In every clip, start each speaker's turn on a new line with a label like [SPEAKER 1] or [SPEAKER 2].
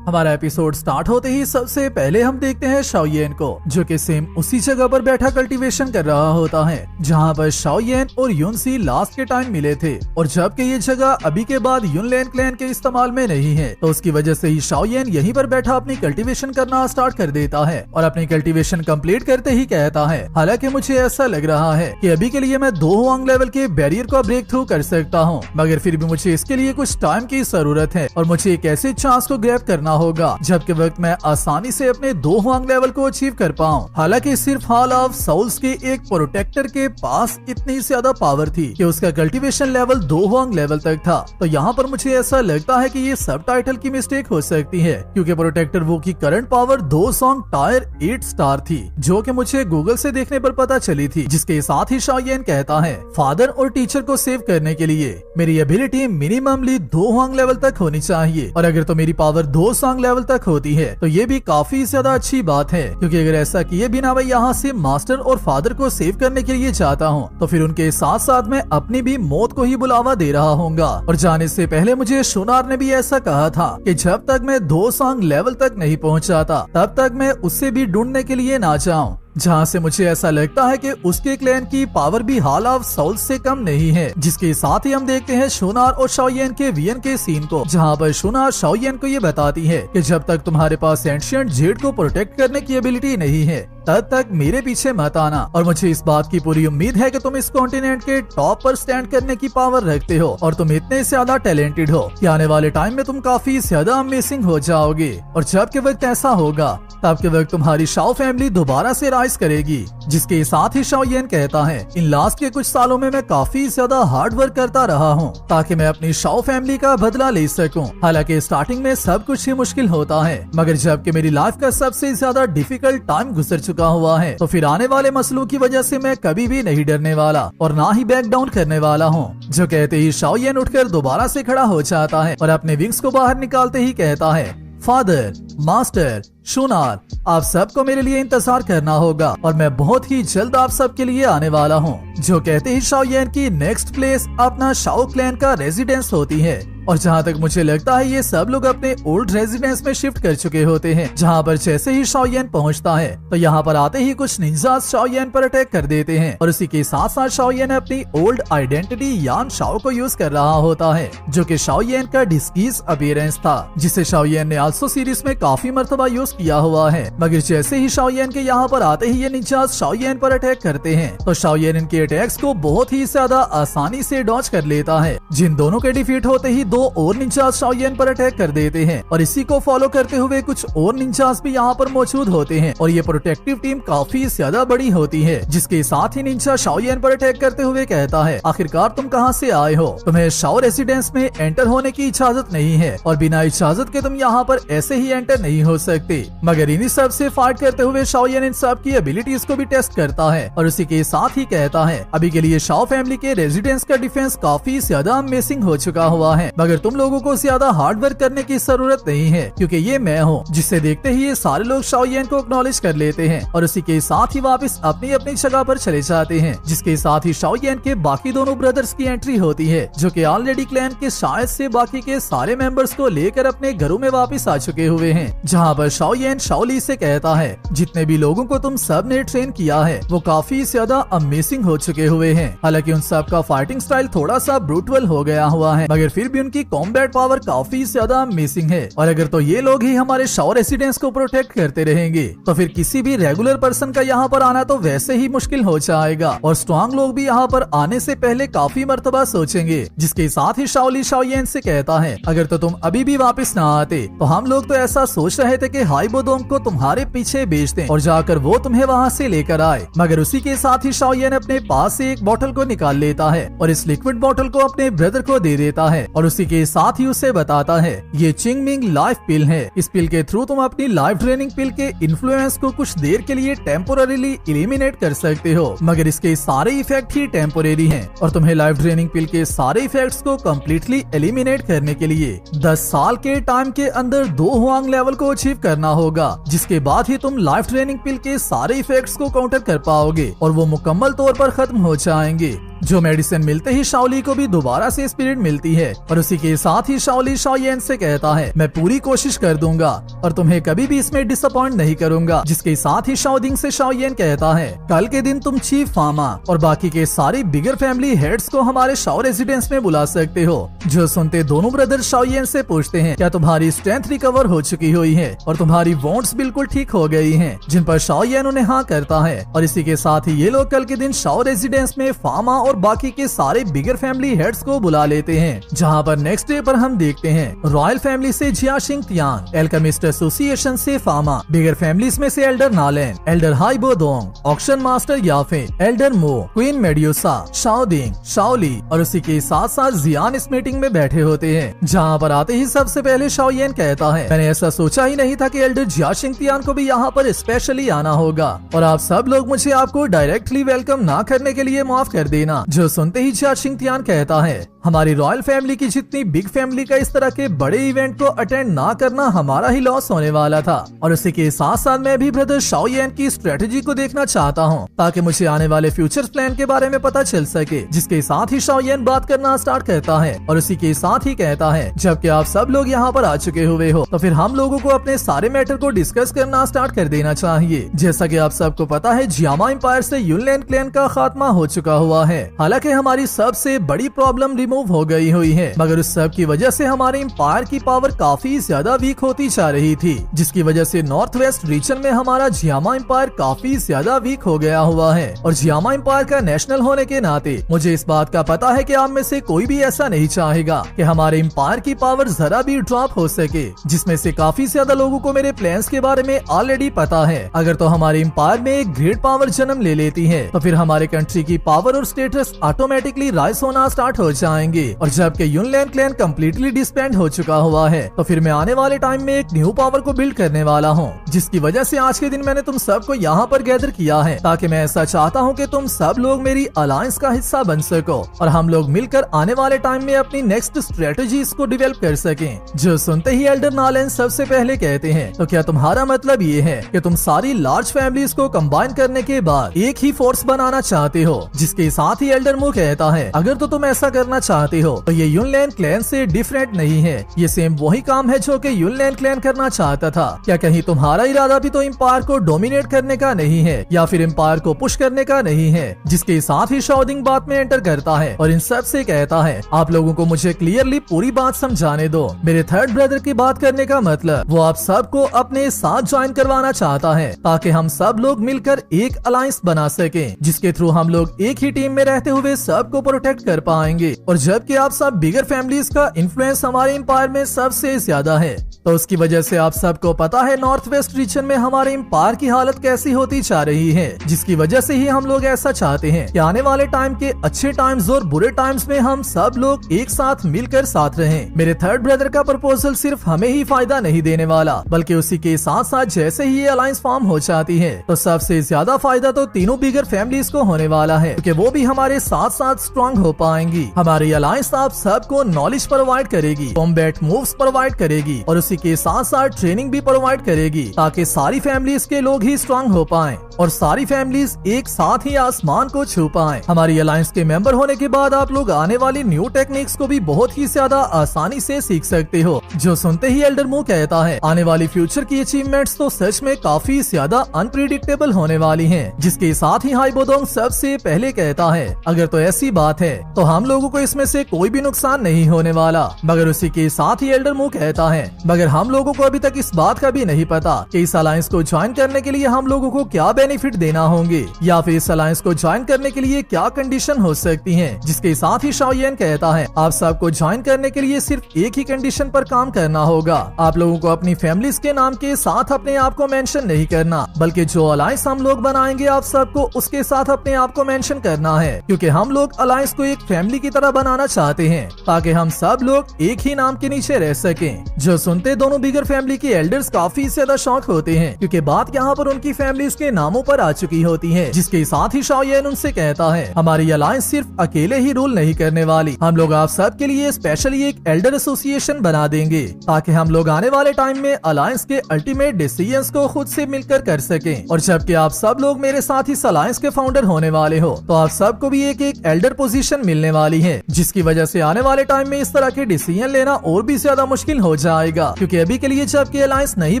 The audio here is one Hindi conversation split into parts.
[SPEAKER 1] हमारा एपिसोड स्टार्ट होते ही सबसे पहले हम देखते हैं शाओयेन को, जो कि सेम उसी जगह पर बैठा कल्टीवेशन कर रहा होता है जहां पर शाओयेन और युनसी लास्ट के टाइम मिले थे। और जबकि ये जगह अभी के बाद युनलैन क्लैन के इस्तेमाल में नहीं है, तो उसकी वजह से ही शाओयेन यहीं पर बैठा अपनी कल्टीवेशन करना स्टार्ट कर देता है और अपनी कल्टीवेशन कंप्लीट करते ही कहता है, हालांकि मुझे ऐसा लग रहा है कि अभी के लिए मैं 2 हुआंग लेवल के बैरियर को ब्रेक थ्रू कर सकता हूँ, मगर फिर भी मुझे इसके लिए कुछ टाइम की जरूरत है और मुझे एक ऐसे चांस को ग्रैब करना होगा जबकि वक्त मैं आसानी से अपने 2 हुआंग लेवल को अचीव कर पाऊं। हालांकि सिर्फ हॉल ऑफ साउल्स के एक प्रोटेक्टर के पास इतनी ज्यादा पावर थी कि उसका कल्टीवेशन लेवल 2 हुआंग लेवल तक था। तो यहाँ पर मुझे ऐसा लगता है कि ये सब टाइटल की मिस्टेक हो सकती है, क्योंकि प्रोटेक्टर वो की current power 2 song tyre 8 star थी, जो कि मुझे गूगल से देखने पर पता चली थी। जिसके साथ ही शाओयेन कहता है, फादर और टीचर को सेव करने के लिए मेरी एबिलिटी मिनिममली 2 हुआंग लेवल तक होनी चाहिए, और अगर तो मेरी पावर 2 सॉन्ग लेवल तक होती है तो ये भी काफी ज्यादा अच्छी बात है, क्योंकि अगर ऐसा किए बिना मैं यहाँ से मास्टर और फादर को सेव करने के लिए जाता हूँ तो फिर उनके साथ साथ मैं अपनी भी मौत को ही बुलावा दे रहा हूँगा। और जाने से पहले मुझे शुनार ने भी ऐसा कहा था कि जब तक मैं 2 सॉन्ग लेवल तक नहीं पहुँचाता तब तक मैं उससे भी ढूंढने के लिए ना जाऊँ, जहाँ से मुझे ऐसा लगता है कि उसके क्लैन की पावर भी हॉल ऑफ साउल्स से कम नहीं है। जिसके साथ ही हम देखते हैं शुनार और शाओयेन के वीएन के सीन को, जहाँ पर शुनार शाओयेन को ये बताती है कि जब तक तुम्हारे पास एंशिएंट जेड को प्रोटेक्ट करने की एबिलिटी नहीं है तब तक मेरे पीछे मत आना, और मुझे इस बात की पूरी उम्मीद है कि तुम इस कॉन्टिनेंट के टॉप पर स्टैंड करने की पावर रखते हो और तुम इतने ज्यादा टैलेंटेड हो कि आने वाले टाइम में तुम काफी ज्यादा अमेजिंग हो जाओगे। और जब के वक्त ऐसा होगा तब के वक्त तुम्हारी शाओ फैमिली दोबारा से राइज करेगी। जिसके साथ ही शाओयेन कहता है, इन लास्ट के कुछ सालों में मैं काफी ज्यादा हार्ड वर्क करता रहा हूँ ताकि मैं अपनी शाओ फैमिली का बदला ले सकूं। हालांकि स्टार्टिंग में सब कुछ ही मुश्किल होता है, मगर जबकि मेरी लाइफ का सबसे ज्यादा डिफिकल्ट टाइम गुजर चुका हुआ है तो फिर आने वाले मसलों की वजह से मैं कभी भी नहीं डरने वाला और ना ही बैक डाउन करने वाला हूँ। जो कहते ही शाओयेन उठकर दोबारा से खड़ा हो जाता है और अपने विंग्स को बाहर निकालते ही कहता है, फादर, मास्टर, शुनार, आप सबको मेरे लिए इंतजार करना होगा और मैं बहुत ही जल्द आप सबके लिए आने वाला हूँ। जो कहते ही शाओयेन की नेक्स्ट प्लेस अपना शाओ क्लैन का रेजिडेंस होती है, और जहाँ तक मुझे लगता है ये सब लोग अपने ओल्ड रेजिडेंस में शिफ्ट कर चुके होते हैं। जहाँ पर जैसे ही शाओयेन पहुँचता है तो यहाँ पर आते ही कुछ निंजास शाओयेन पर अटैक कर देते हैं, और उसी के साथ साथ शाओयेन अपनी ओल्ड आइडेंटिटी यान शाओ को यूज कर रहा होता है, जो कि शाओयेन का डिस्गीज अपीयरेंस था, जिसे शाओयेन ने आल्सो सीरीज में काफी मर्तबा यूज किया हुआ है। मगर जैसे ही शाओयेन के यहाँ पर आते ही ये निंजास शाओयेन पर अटैक करते हैं तो शाओयेन इनके अटैक्स को बहुत ही ज्यादा आसानी से डॉज कर लेता है। जिन दोनों के डिफीट होते ही 2 और निंजास शाओयेन पर अटैक कर देते हैं, और इसी को फॉलो करते हुए कुछ और निंजास भी यहाँ पर मौजूद होते हैं, और ये प्रोटेक्टिव टीम काफी ज्यादा बड़ी होती है। जिसके साथ ही निंजा शाओयेन पर अटैक करते हुए कहता है, आखिरकार तुम कहाँ से आए हो? तुम्हें शाओ रेसिडेंस में एंटर होने की इजाजत नहीं है और बिना इजाजत के तुम यहाँ पर ऐसे ही एंटर नहीं हो सकते। मगर इन्हीं सब से फाइट करते हुए शाओयेन इन सब की एबिलिटीज को भी टेस्ट करता है और उसी के साथ ही कहता है, अभी के लिए शाओ फैमिली के रेजिडेंस का डिफेंस काफी ज्यादा अमेजिंग हो चुका हुआ है, मगर तुम लोगों को ज्यादा हार्ड वर्क करने की जरूरत नहीं है, क्योंकि ये मैं हूँ। जिसे देखते ही ये सारे लोग शाओयेन को एक्नॉलेज कर लेते हैं और उसी के साथ ही वापस अपनी अपनी जगह पर चले जाते हैं। जिसके साथ ही शाओयेन के बाकी दोनों ब्रदर्स की एंट्री होती है, जो कि ऑलरेडी क्लैन के शायद से बाकी के सारे मेंबर्स को लेकर अपने घरों में वापस आ चुके हुए हैं। जहाँ पर शाओयेन शाओली से कहता है, जितने भी लोगों को तुम सब ने ट्रेन किया है वो काफी ज्यादा अमेजिंग हो चुके हुए हैं। हालांकि उन सब का फाइटिंग स्टाइल थोड़ा सा ब्रूटल हो गया हुआ है, मगर फिर भी उनकी कॉम्बैट पावर काफी ज्यादा अमेजिंग है। और अगर तो ये लोग ही हमारे शाओ रेसिडेंस को प्रोटेक्ट करते रहेंगे तो फिर किसी भी रेगुलर पर्सन का यहाँ पर आना तो वैसे ही मुश्किल हो जाएगा, और स्ट्रॉन्ग लोग भी यहाँ पर आने से पहले काफी मर्तबा सोचेंगे। जिसके साथ ही शाओली शाओयेन से कहता है, अगर तो तुम अभी भी वापस ना आते तो हम लोग तो ऐसा सोच रहे थे कि हाइबोडोम को तुम्हारे पीछे बेच दें और जाकर वो तुम्हें वहाँ से लेकर आए। मगर उसी के साथ ही शाओयेन अपने पास से एक बोतल को निकाल लेता है और इस लिक्विड बोतल को अपने ब्रदर को दे देता है, और उसी के साथ ही उसे बताता है, ये चिंगमिंग लाइफ पिल है। इस पिल के थ्रू तुम अपनी लाइफ ड्रेनिंग पिल के इन्फ्लुएंस को कुछ देर के लिए टेम्पोररीली एलिमिनेट कर सकते हो, मगर इसके सारे इफेक्ट ही टेम्पोरेरी हैं, और तुम्हें लाइफ ड्रेनिंग पिल के सारे इफेक्ट्स को कम्प्लीटली एलिमिनेट करने के लिए 10 साल के टाइम के अंदर 2 हुआंग लेवल को अचीव करना होगा। जिसके बाद ही तुम लाइफ ड्रेनिंग पिल के सारे इफेक्ट्स को काउंटर कर पाओगे और वो मुकम्मल तौर पर खत्म हो जाएंगे। जो मेडिसिन मिलते ही शाओली को भी दोबारा से स्पिरिट मिलती है और उसी के साथ ही शाओली शाओयेन से कहता है मैं पूरी कोशिश कर दूंगा और तुम्हें कभी भी इसमें डिसअपॉइंट नहीं करूंगा। जिसके साथ ही शाओदिंग से शाओयेन कहता है कल के दिन तुम चीफ फामा और बाकी के सारी बिगर फैमिली हेड्स को हमारे शाओ रेजिडेंस में बुला सकते हो। जो सुनते दोनों ब्रदर शाओयेन से पूछते हैं क्या तुम्हारी स्ट्रेंथ रिकवर हो चुकी हुई है और तुम्हारी वॉन्ट्स बिल्कुल ठीक हो गई हैं, जिन पर शाओयेन उन्हें हाँ करता है। और इसी के साथ ही ये लोग कल के दिन शाओ रेजिडेंस में फामा और बाकी के सारे बिगर फैमिली हेड्स को बुला लेते हैं। जहाँ पर नेक्स्ट डे पर हम देखते हैं रॉयल फैमिली से जियाशिंग तियांग, एल्केमिस्ट एसोसिएशन से फामा, बिगर फैमिलीज में से elder Nalan, elder Haibo Dong, auction master Yafei, elder Mo, queen Medusa, Xiao Ding, Xiao Li और उसी के साथ साथ जियान इस मीटिंग में बैठे होते हैं। जहाँ पर आते ही सबसे पहले शाओयेन कहता है मैंने ऐसा सोचा ही नहीं था कि एल्डर जियाशिंग तियान को भी यहाँ पर स्पेशली आना होगा और आप सब लोग मुझे आपको डायरेक्टली वेलकम ना करने के लिए माफ कर देना। जो सुनते ही जियाशिंग तियान कहता है हमारी रॉयल फैमिली की जितनी बिग फैमिली का इस तरह के बड़े इवेंट को अटेंड ना करना हमारा ही लॉस होने वाला था और उसी के साथ साथ मैं भी ब्रदर शाओयेन की स्ट्रेटेजी को देखना चाहता हूँ ताकि मुझे आने वाले फ्यूचर प्लान के बारे में पता चल सके। जिसके साथ ही शाओयेन बात करना स्टार्ट करता है और उसी के साथ ही कहता है जबकि आप सब लोग यहाँ पर आ चुके हुए हो तो फिर हम लोगों को अपने सारे मैटर को डिस्कस करना स्टार्ट कर देना चाहिए। जैसा कि आप सबको पता है जियामा एम्पायर से युनलैंड क्लैन का खात्मा हो चुका हुआ है। हालांकि हमारी सबसे बड़ी प्रॉब्लम रिमूव हो गई हुई है मगर उस सब की वजह से हमारे एम्पायर की पावर काफी ज्यादा वीक होती जा रही थी, जिसकी वजह से नॉर्थ वेस्ट रीजन में हमारा जियामा एम्पायर काफी ज्यादा वीक हो गया हुआ है। और जियामा एम्पायर का नेशनल होने के नाते मुझे इस बात का पता है कि आप में से कोई भी ऐसा नहीं चाहेगा कि हमारे एम्पायर की पावर जरा भी ड्रॉप हो सके, जिसमें से काफी ज्यादा लोगों को मेरे प्लान्स के बारे में ऑलरेडी पता है। अगर तो हमारे एम्पायर में एक ग्रेट पावर जन्म ले लेती है तो फिर हमारे कंट्री की पावर और स्टेटस ऑटोमेटिकली राइज होना स्टार्ट हो जाएंगे और जबकि युनलैंड क्लैन कम्प्लीटली डिस्बैंड हो चुका हुआ है तो फिर मैं आने वाले टाइम में एक न्यू पावर को बिल्ड करने वाला हूँ, जिसकी वजह से आज के दिन मैंने तुम सबको यहाँ पर गैदर किया है ताकि मैं ऐसा चाहता हूँ कि तुम सब लोग मेरी अलायंस का हिस्सा बन सको और हम लोग मिलकर आने वाले टाइम में अपनी नेक्स्ट स्ट्रेटेजीज को डेवलप कर सकें। जो सुनते ही एल्डर नालेन सबसे पहले कहते हैं तो क्या तुम्हारा मतलब ये है कि तुम सारी लार्ज फैमिलीज को कंबाइन करने के बाद एक ही फोर्स बनाना चाहते हो? जिसके साथ ही एल्डर मू कहता है अगर तो तुम ऐसा करना चाहते हो तो ये युनलैंड क्लैन से डिफरेंट नहीं है, ये सेम वही काम है जो कि युनलैंड क्लैन करना चाहता था। क्या कहीं तुम्हारा इरादा भी तो एम्पायर को डोमिनेट करने का नहीं है या फिर एम्पायर को पुश करने का नहीं है? जिसके साथ ही शाओदिंग बात में एंटर करता है और इन सब से कहता है आप लोगों को मुझे क्लियरली पूरी बात समझाने दो। मेरे थर्ड ब्रदर की बात करने का मतलब वो आप सबको अपने साथ ज्वाइन करवाना चाहता है ताकि हम सब लोग मिलकर एक अलायंस बना सके, जिसके थ्रू हम लोग एक ही टीम में रहते हुए सबको प्रोटेक्ट कर पाएंगे। और जबकि आप सब बिगर फैमिलीज का इन्फ्लुएंस हमारे एम्पायर में सबसे ज्यादा है तो उसकी वजह से आप सबको पता है नॉर्थ वेस्ट रीजन में हमारे एम्पायर की हालत कैसी होती जा रही है, जिसकी वजह से ही हम लोग ऐसा चाहते हैं कि आने वाले टाइम के अच्छे टाइम्स और बुरे टाइम्स में हम सब लोग एक साथ मिलकर साथ रहें। मेरे थर्ड ब्रदर का प्रपोजल सिर्फ हमें ही फायदा नहीं देने वाला बल्कि उसी के साथ साथ जैसे ही ये अलायंस फॉर्म हो जाती है तो सबसे ज्यादा फायदा तो तीनों बिगर फैमिलीज को होने वाला है, क्योंकि वो भी हमारे साथ साथ स्ट्रॉन्ग हो पाएंगी। हमारी अलायंस आप सबको नॉलेज प्रोवाइड करेगी, कॉम्बैट मूव्स प्रोवाइड करेगी और उसी के साथ साथ ट्रेनिंग भी प्रोवाइड करेगी ताकि सारी फैमिलीज के लोग ही स्ट्रॉन्ग हो पाएं और सारी फैमिलीज एक साथ ही आसमान को छू पाएं। हमारी अलायंस के मेंबर होने के बाद आप लोग आने वाली न्यू टेक्निक्स को भी बहुत ही ज्यादा आसानी से सीख सकते हो। जो सुनते ही एल्डर मू कहता है आने वाली फ्यूचर की अचीवमेंट्स तो सच में काफी ज्यादा अनप्रिडिक्टेबल होने वाली हैं। जिसके साथ ही हाइबोडोंग सबसे पहले कहता है अगर तो ऐसी बात है तो हम लोगों को इसमें से कोई भी नुकसान नहीं होने वाला। मगर उसी के साथ ही एल्डर मू कहता है मगर हम लोगों को अभी तक इस बात का भी नहीं पता कि इस अलायंस को ज्वाइन करने के लिए हम लोगों को क्या बेनिफिट देना होंगे या फिर इस अलायंस को ज्वाइन करने के लिए क्या कंडीशन हो सकती है। जिसके साथ ही शाओयेन कहता है आप सबको ज्वाइन करने के लिए सिर्फ एक ही कंडीशन पर काम करना होगा, आप लोगों को अपनी फैमिलीज के नाम के साथ अपने आप को मेंशन नहीं करना बल्कि जो अलायंस हम लोग बनाएंगे आप सबको उसके साथ अपने आप को मेंशन करना है, क्योंकि हम लोग अलायंस को एक फैमिली की तरह बनाना चाहते हैं ताकि हम सब लोग एक ही नाम के नीचे रह सकें। जो सुनते दोनों बिगर फैमिली के एल्डर्स काफी ज्यादा शॉक होते हैं, क्योंकि बात यहाँ पर उनकी फैमिलीज के नामों मुंह पर आ चुकी होती है, जिसके साथ ही शाओयेन उनसे कहता है हमारी अलायंस सिर्फ अकेले ही रूल नहीं करने वाली, हम लोग आप सब के लिए स्पेशली एक एल्डर एसोसिएशन बना देंगे ताकि हम लोग आने वाले टाइम में अलायंस के अल्टीमेट डिसीजंस को खुद से मिलकर कर सकें। और जबकि आप सब लोग मेरे साथ इस अलायंस के फाउंडर होने वाले हो तो आप सबको भी एक एक एल्डर पोजीशन मिलने वाली है, जिसकी वजह से आने वाले टाइम में इस तरह के डिसीजन लेना और भी ज्यादा मुश्किल हो जाएगा। क्योंकि अभी के लिए जबकि अलायंस नहीं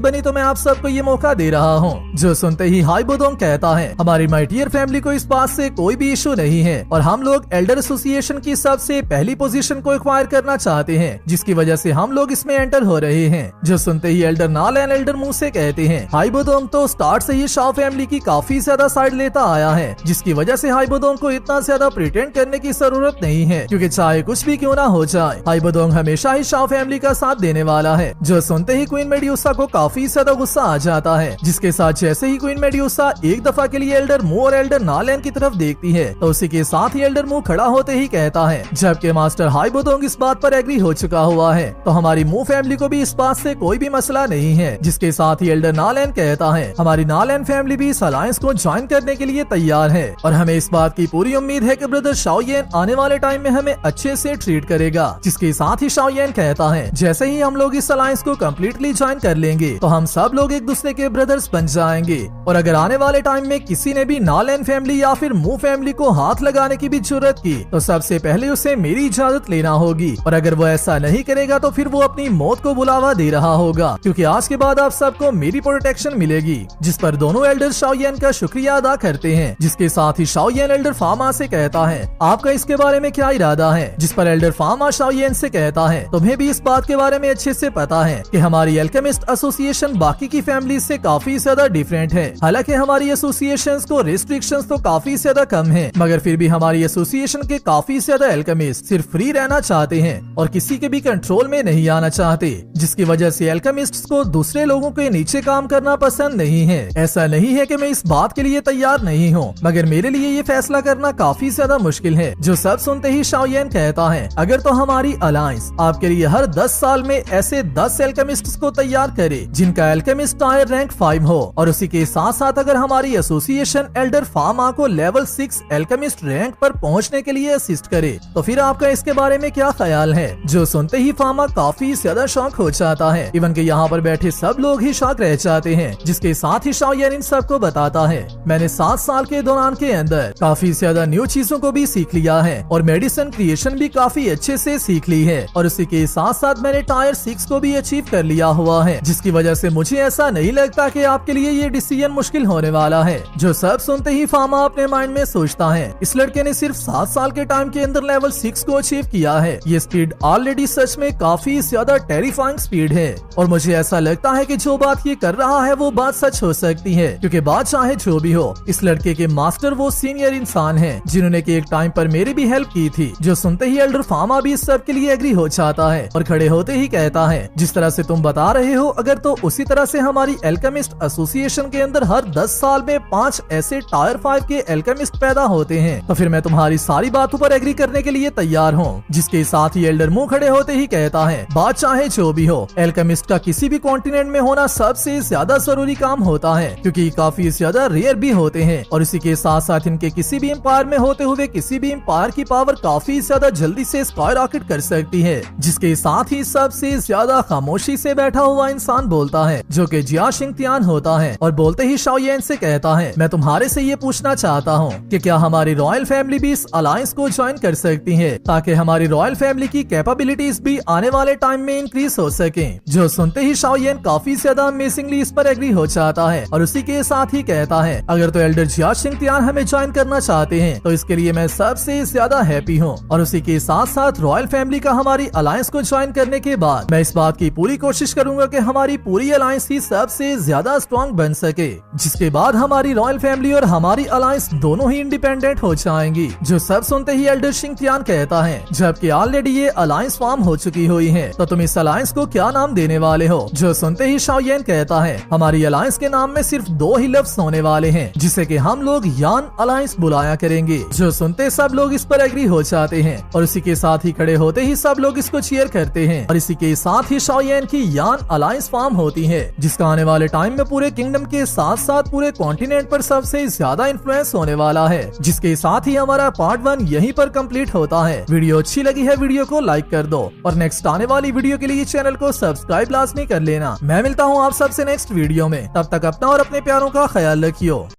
[SPEAKER 1] बनी तो मैं आप सबको ये मौका दे रहा हूँ। जो सुनते ही हाई बुदोंग कहता है हमारी माइटियर फैमिली को इस बात से कोई भी इशू नहीं है और हम लोग एल्डर एसोसिएशन की सबसे पहली पोजीशन को एक्वायर करना चाहते हैं, जिसकी वजह से हम लोग इसमें एंटर हो रहे हैं। जो सुनते ही एल्डर नाल एंड एल्डर मुंह से कहते हैं हाई बुदोंग तो स्टार्ट से ही शाओ फैमिली की काफी ज्यादा साइड लेता आया है, जिसकी वजह से हाई बुदोंग को इतना ज्यादा प्रिटेंड करने की जरूरत नहीं है, क्योंकि चाहे कुछ भी क्यों ना हो जाए हाई बुदोंग हमेशा ही शाओ फैमिली का साथ देने वाला है। जो सुनते ही क्वीन मेड्यूसा को काफी ज्यादा गुस्सा आ जाता है, जिसके साथ जैसे ही क्वीन मेड्यूसा एक दफा के लिए एल्डर मू और एल्डर नालैन की तरफ देखती है तो उसी के साथ ही एल्डर मू खड़ा होते ही कहता है जबकि मास्टर हाई बुदोंग इस बात पर एग्री हो चुका हुआ है तो हमारी मू फैमिली को भी इस बात से कोई भी मसला नहीं है। जिसके साथ ही एल्डर नालैन कहता है हमारी नालैन फैमिली भी इस अलायंस को ज्वाइन करने के लिए तैयार है और हमें इस बात की पूरी उम्मीद है कि ब्रदर शाओयेन आने वाले टाइम में हमें अच्छे से ट्रीट करेगा। जिसके साथ ही शाओयेन कहता है जैसे ही हम लोग इस अलायंस को कम्प्लीटली ज्वाइन कर लेंगे तो हम सब लोग एक दूसरे के ब्रदर्स बन जाएंगे और अगर आने वाले टाइम में किसी ने भी नालैन फैमिली या फिर मू फैमिली को हाथ लगाने की भी जरूरत की तो सबसे पहले उसे मेरी इजाजत लेना होगी और अगर वो ऐसा नहीं करेगा तो फिर वो अपनी मौत को बुलावा दे रहा होगा, क्योंकि आज के बाद आप सबको मेरी प्रोटेक्शन मिलेगी। जिस पर दोनों एल्डर शाओयेन का शुक्रिया अदा करते हैं। जिसके साथ ही शाओयेन एल्डर फामा से कहता है आपका इसके बारे में क्या इरादा है। जिस पर एल्डर फामा शाओयेन से कहता है तुम्हें भी इस बात के बारे में अच्छे से पता है कि हमारी एल्केमिस्ट एसोसिएशन बाकी की फैमिली से काफी ज्यादा डिफरेंट है। हालांकि हमारी एसोसिएशंस को रिस्ट्रिक्शंस तो काफी ज्यादा कम है, मगर फिर भी हमारी एसोसिएशन के काफी ज्यादा एल्केमिस्ट सिर्फ फ्री रहना चाहते हैं और किसी के भी कंट्रोल में नहीं आना चाहते, जिसकी वजह से एल्केमिस्ट्स को दूसरे लोगों के नीचे काम करना पसंद नहीं है। ऐसा नहीं है कि मैं इस बात के लिए तैयार नहीं हूँ, मगर मेरे लिए ये फैसला करना काफी ज्यादा मुश्किल है। जो सब सुनते ही शाओयेन कहता है अगर तो हमारी अलायंस आपके लिए हर 10 साल में ऐसे 10 एल्केमिस्ट्स को तैयार करे जिनका एल्केमिस्ट टायर रैंक 5 हो और उसी के साथ साथ अगर हमारी एसोसिएशन एल्डर फामा को लेवल 6 एल्केमिस्ट रैंक पर पहुंचने के लिए असिस्ट करे तो फिर आपका इसके बारे में क्या ख्याल है। जो सुनते ही फामा काफी ज्यादा शॉक हो जाता है, इवन के यहाँ पर बैठे सब लोग ही शॉक रह जाते हैं। जिसके साथ ही शाओयेन इन सबको बताता है मैंने 7 साल के दौरान के अंदर काफी ज्यादा न्यू चीजों को भी सीख लिया है और मेडिसिन क्रिएशन भी काफी अच्छे से सीख ली है और उसी के साथ साथ मैंने टायर 6 को भी अचीव कर लिया हुआ है, जिसकी वजह से मुझे ऐसा नहीं लगता कि आपके लिए ये डिसीजन मुश्किल होने वाला है। जो सब सुनते ही फामा अपने माइंड में सोचता है इस लड़के ने सिर्फ 7 साल के टाइम के अंदर लेवल 6 को अचीव किया है। ये स्पीड ऑलरेडी सच में काफी ज्यादा टेरिफाइंग स्पीड है और मुझे ऐसा लगता है कि जो बात ये कर रहा है वो बात सच हो सकती है, क्योंकि बात चाहे जो भी हो इस लड़के के मास्टर वो सीनियर इंसान है जिन्होंने कि एक टाइम पर मेरी भी हेल्प की थी। जो सुनते ही एल्डर फामा भी इस सब के लिए एग्री हो जाता है और खड़े होते ही कहता है जिस तरह से तुम बता रहे हो अगर तो उसी तरह से हमारी एल्केमिस्ट एसोसिएशन के अंदर हर 10 साल में 5 ऐसे टायर 5 के एल्केमिस्ट पैदा होते हैं तो फिर मैं तुम्हारी सारी बातों पर एग्री करने के लिए तैयार हूँ। जिसके साथ ही एल्डर मुंह खड़े होते ही कहता है बात चाहे जो भी हो एल्केमिस्ट का किसी भी कॉन्टिनेंट में होना सबसे ज्यादा जरूरी काम होता है, क्योंकि काफी ज्यादा रेयर भी होते हैं और इसी के साथ साथ इनके किसी भी एम्पायर में होते हुए किसी भी एम्पायर की पावर काफी ज्यादा जल्दी से स्काई रॉकेट कर सकती है। जिसके साथ ही सबसे ज्यादा खामोशी से बैठा हुआ इंसान बोलता है जो कि जिया शिंगतियान होता है और बोलते ही शाओयेन से कहता है मैं तुम्हारे से ये पूछना चाहता हूँ कि क्या हमारी रॉयल फैमिली भी इस अलायंस को ज्वाइन कर सकती है ताकि हमारी रॉयल फैमिली की कैपेबिलिटीज भी आने वाले टाइम में इंक्रीज हो सके। जो सुनते ही शाओयेन काफी ज्यादा अमेजिंगली इस पर एग्री हो जाता है और उसी के साथ ही कहता है अगर तो एल्डर जिया शिंगतियान हमें ज्वाइन करना चाहते हैं तो इसके लिए मैं सबसे ज्यादा हैप्पी हूँ और उसी के साथ साथ रॉयल फैमिली का हमारी अलायंस को ज्वाइन करने के बाद मैं इस बात की पूरी कोशिश करूंगा कि हमारी पूरी अलायंस ही सबसे ज्यादा स्ट्रॉन्ग बन सके, जिसके बाद हमारी रॉयल फैमिली और हमारी अलायंस दोनों ही इंडिपेंडेंट हो जाएंगी। जो सब सुनते ही एल्डर शिंगतियान कहता है जबकि ऑलरेडी ये अलायंस फॉर्म हो चुकी हुई है तो तुम इस अलायंस को क्या नाम देने वाले हो। जो सुनते ही शाओयेन कहता है हमारी अलायंस के नाम में सिर्फ 2 ही लफ्ज होने वाले हैं जिसे कि हम लोग यान अलायंस बुलाया करेंगे। जो सुनते सब लोग इस पर एग्री हो जाते हैं और इसी के साथ ही खड़े होते ही सब लोग इसको चीयर करते हैं और इसी के साथ ही शाओयेन की यान अलायंस फॉर्म होती है जिसका आने वाले टाइम में पूरे किंगडम के साथ साथ पूरे कॉन्टिनेंट पर सबसे ज्यादा इन्फ्लुएंस होने वाला है। जिसके साथ ही हमारा पार्ट 1 यहीं पर कंप्लीट होता है। वीडियो अच्छी लगी है, वीडियो को लाइक कर दो और नेक्स्ट आने वाली वीडियो के लिए चैनल को सब्सक्राइब लाजमी कर लेना। मैं मिलता हूँ आप सबसे नेक्स्ट वीडियो में, तब तक अपना और अपने प्यारों का ख्याल रखियो।